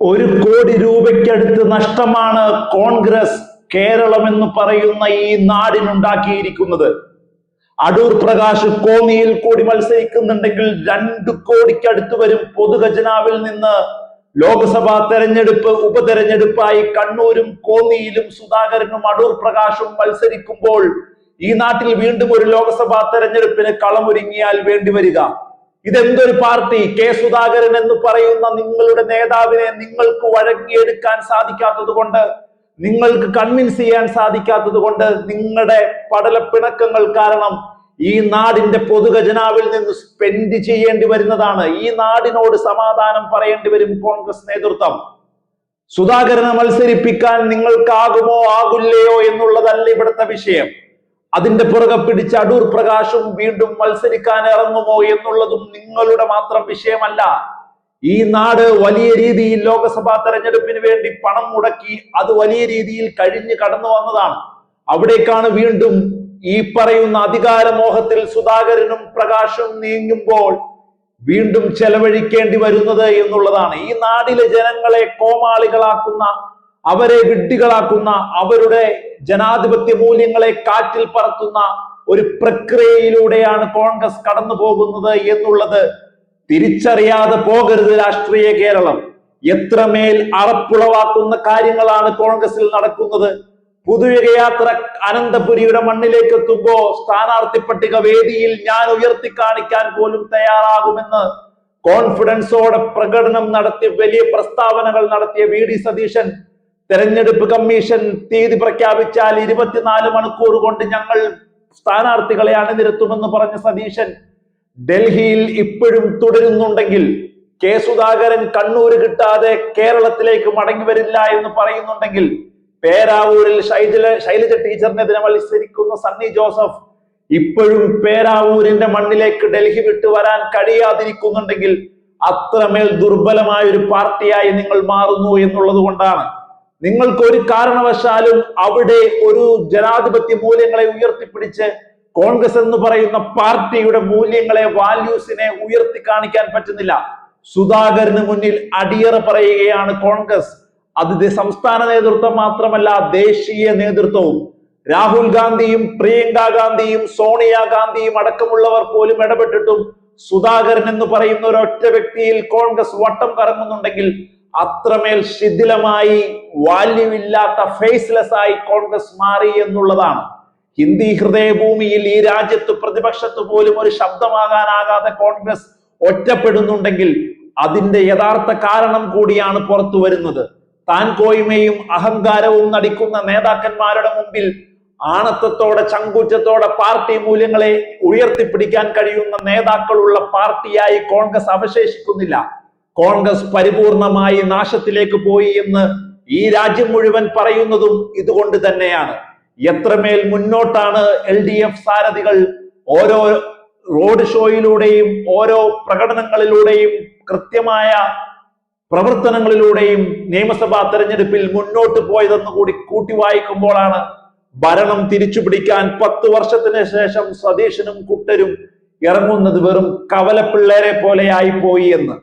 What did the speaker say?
₹1 കോടി നഷ്ടമാണ് കോൺഗ്രസ് കേരളം എന്ന് പറയുന്ന ഈ നാടിനുണ്ടാക്കിയിരിക്കുന്നത്. അടൂർ പ്രകാശ് കോന്നിയിൽ കൂടി മത്സരിക്കുന്നുണ്ടെങ്കിൽ 2 കോടിക്ക് വരും പൊതുഖജനാവിൽ നിന്ന്. ലോക്സഭാ തെരഞ്ഞെടുപ്പ് ഉപതെരഞ്ഞെടുപ്പായി കണ്ണൂരും കോന്നിയിലും സുധാകരനും അടൂർ പ്രകാശും മത്സരിക്കുമ്പോൾ ഈ നാട്ടിൽ വീണ്ടും ഒരു ലോക്സഭാ തെരഞ്ഞെടുപ്പിന് കളമൊരുങ്ങിയാൽ വേണ്ടിവരിക. ഇതെന്തൊരു പാർട്ടി? കെ സുധാകരൻ എന്ന് പറയുന്ന നിങ്ങളുടെ നേതാവിനെ നിങ്ങൾക്ക് വഴങ്ങിയെടുക്കാൻ സാധിക്കാത്തത് കൊണ്ട്, നിങ്ങൾക്ക് കൺവിൻസ് ചെയ്യാൻ സാധിക്കാത്തത് കൊണ്ട്, നിങ്ങളുടെ പടലപ്പിണക്കങ്ങൾ കാരണം ഈ നാടിന്റെ പൊതുഖജനാവിൽ നിന്ന് സ്പെൻഡ് ചെയ്യേണ്ടി വരുന്നതാണ്. ഈ നാടിനോട് സമാധാനം പറയേണ്ടി വരും കോൺഗ്രസ് നേതൃത്വം. സുധാകരനെ മത്സരിപ്പിക്കാൻ നിങ്ങൾക്കാകുമോ ആകില്ലയോ എന്നുള്ളതല്ല ഇവിടുത്തെ വിഷയം. അതിന്റെ പുറകെ പിടിച്ച് അടൂർ പ്രകാശും വീണ്ടും മത്സരിക്കാൻ ഇറങ്ങുമോ എന്നുള്ളതും നിങ്ങളുടെ മാത്രം വിഷയമല്ല. ഈ നാട് വലിയ രീതിയിൽ ലോക്സഭാ തെരഞ്ഞെടുപ്പിന് വേണ്ടി പണം മുടക്കി അത് വലിയ രീതിയിൽ കഴിഞ്ഞ് കടന്നു വന്നതാണ്. അവിടേക്കാണ് വീണ്ടും ഈ പറയുന്ന അധികാരമോഹത്തിൽ സുധാകരനും പ്രകാശും നീങ്ങുമ്പോൾ വീണ്ടും ചെലവഴിക്കേണ്ടി വരുന്നത് എന്നുള്ളതാണ്. ഈ നാടിലെ ജനങ്ങളെ കോമാളികളാക്കുന്ന, അവരെ വിഡ്ഢികളാക്കുന്ന, അവരുടെ ജനാധിപത്യ മൂല്യങ്ങളെ കാറ്റിൽ പറത്തുന്ന ഒരു പ്രക്രിയയിലൂടെയാണ് കോൺഗ്രസ് കടന്നു പോകുന്നത് എന്നുള്ളത് തിരിച്ചറിയാതെ പോകരുത് രാഷ്ട്രീയ കേരളം. എത്രമേൽ അറപ്പുളവാക്കുന്ന കാര്യങ്ങളാണ് കോൺഗ്രസിൽ നടക്കുന്നത്. പുതുയുഗയാത്ര അനന്തപുരിയുടെ മണ്ണിലേക്ക് എത്തുമ്പോ സ്ഥാനാർത്ഥി പട്ടിക വേദിയിൽ ഞാൻ ഉയർത്തി കാണിക്കാൻ പോലും തയ്യാറാകുമെന്ന് കോൺഫിഡൻസോടെ പ്രകടനം നടത്തിയ, വലിയ പ്രസ്താവനകൾ നടത്തിയ വി.ഡി. സതീശൻ തെരഞ്ഞെടുപ്പ് കമ്മീഷൻ തീയതി പ്രഖ്യാപിച്ചാൽ 24 മണിക്കൂർ കൊണ്ട് ഞങ്ങൾ സ്ഥാനാർത്ഥികളെ അണിനിരത്തുമെന്ന് പറഞ്ഞ സതീശൻ ഡൽഹിയിൽ ഇപ്പോഴും തുടരുന്നുണ്ടെങ്കിൽ, കെ സുധാകരൻ കണ്ണൂര് കിട്ടാതെ കേരളത്തിലേക്ക് മടങ്ങി വരില്ല എന്ന് പറയുന്നുണ്ടെങ്കിൽ, പേരാവൂരിൽ ശൈലജ ടീച്ചറിനെതിരെ മത്സരിക്കുന്ന സണ്ണി ജോസഫ് ഇപ്പോഴും പേരാവൂരിന്റെ മണ്ണിലേക്ക് ഡൽഹി വിട്ടു വരാൻ കഴിയാതിരിക്കുന്നുണ്ടെങ്കിൽ അത്രമേൽ ദുർബലമായ ഒരു പാർട്ടിയായി നിങ്ങൾ മാറുന്നു എന്നുള്ളത് കൊണ്ടാണ്. നിങ്ങൾക്ക് ഒരു കാരണവശാലും അവിടെ ഒരു ജനാധിപത്യ മൂല്യങ്ങളെ ഉയർത്തിപ്പിടിച്ച് കോൺഗ്രസ് എന്ന് പറയുന്ന പാർട്ടിയുടെ മൂല്യങ്ങളെ, വാല്യൂസിനെ ഉയർത്തി കാണിക്കാൻ പറ്റുന്നില്ല. സുധാകരന് മുന്നിൽ അടിയറ പറയുകയാണ് കോൺഗ്രസ്. അത് സംസ്ഥാന നേതൃത്വം മാത്രമല്ല, ദേശീയ നേതൃത്വവും. രാഹുൽ ഗാന്ധിയും പ്രിയങ്ക ഗാന്ധിയും സോണിയാഗാന്ധിയും അടക്കമുള്ളവർ പോലും ഇടപെട്ടിട്ടും സുധാകരൻ എന്ന് പറയുന്ന ഒരൊറ്റ വ്യക്തിയിൽ കോൺഗ്രസ് വട്ടം കറങ്ങുന്നുണ്ടെങ്കിൽ അത്രമേൽ ശിഥിലമായി, വാല്യൂ ഇല്ലാത്ത, ഫേസ്ലെസ് ആയി കോൺഗ്രസ് മാറി എന്നുള്ളതാണ്. ഹിന്ദി ഹൃദയഭൂമിയിൽ ഈ രാജ്യത്ത് പ്രതിപക്ഷത്ത് പോലും ഒരു ശബ്ദമാകാനാകാതെ കോൺഗ്രസ് ഒറ്റപ്പെടുന്നുണ്ടെങ്കിൽ അതിന്റെ യഥാർത്ഥ കാരണം കൂടിയാണ് പുറത്തു വരുന്നത്. താൻ കോയ്മയും അഹങ്കാരവും നടിക്കുന്ന നേതാക്കന്മാരുടെ മുമ്പിൽ ആണത്തത്തോടെ, ചങ്കൂറ്റത്തോടെ പാർട്ടി മൂല്യങ്ങളെ ഉയർത്തിപ്പിടിക്കാൻ കഴിയുന്ന നേതാക്കളുള്ള പാർട്ടിയായി കോൺഗ്രസ് അവശേഷിക്കുന്നില്ല. കോൺഗ്രസ് പരിപൂർണമായി നാശത്തിലേക്ക് പോയി എന്ന് ഈ രാജ്യം മുഴുവൻ പറയുന്നതും ഇതുകൊണ്ട് തന്നെയാണ്. എത്രമേൽ മുന്നോട്ടാണ് LDF സാരഥികൾ ഓരോ റോഡ് ഷോയിലൂടെയും ഓരോ പ്രകടനങ്ങളിലൂടെയും കൃത്യമായ പ്രവർത്തനങ്ങളിലൂടെയും നിയമസഭാ തെരഞ്ഞെടുപ്പിൽ മുന്നോട്ട് പോയതെന്ന് കൂടി കൂട്ടി വായിക്കുമ്പോഴാണ് ഭരണം തിരിച്ചുപിടിക്കാൻ 10 വർഷത്തിന് ശേഷം സതീശനും കുട്ടരും ഇറങ്ങുന്നത് വെറും കവലപ്പിള്ളേരെ പോലെയായി പോയി എന്ന്.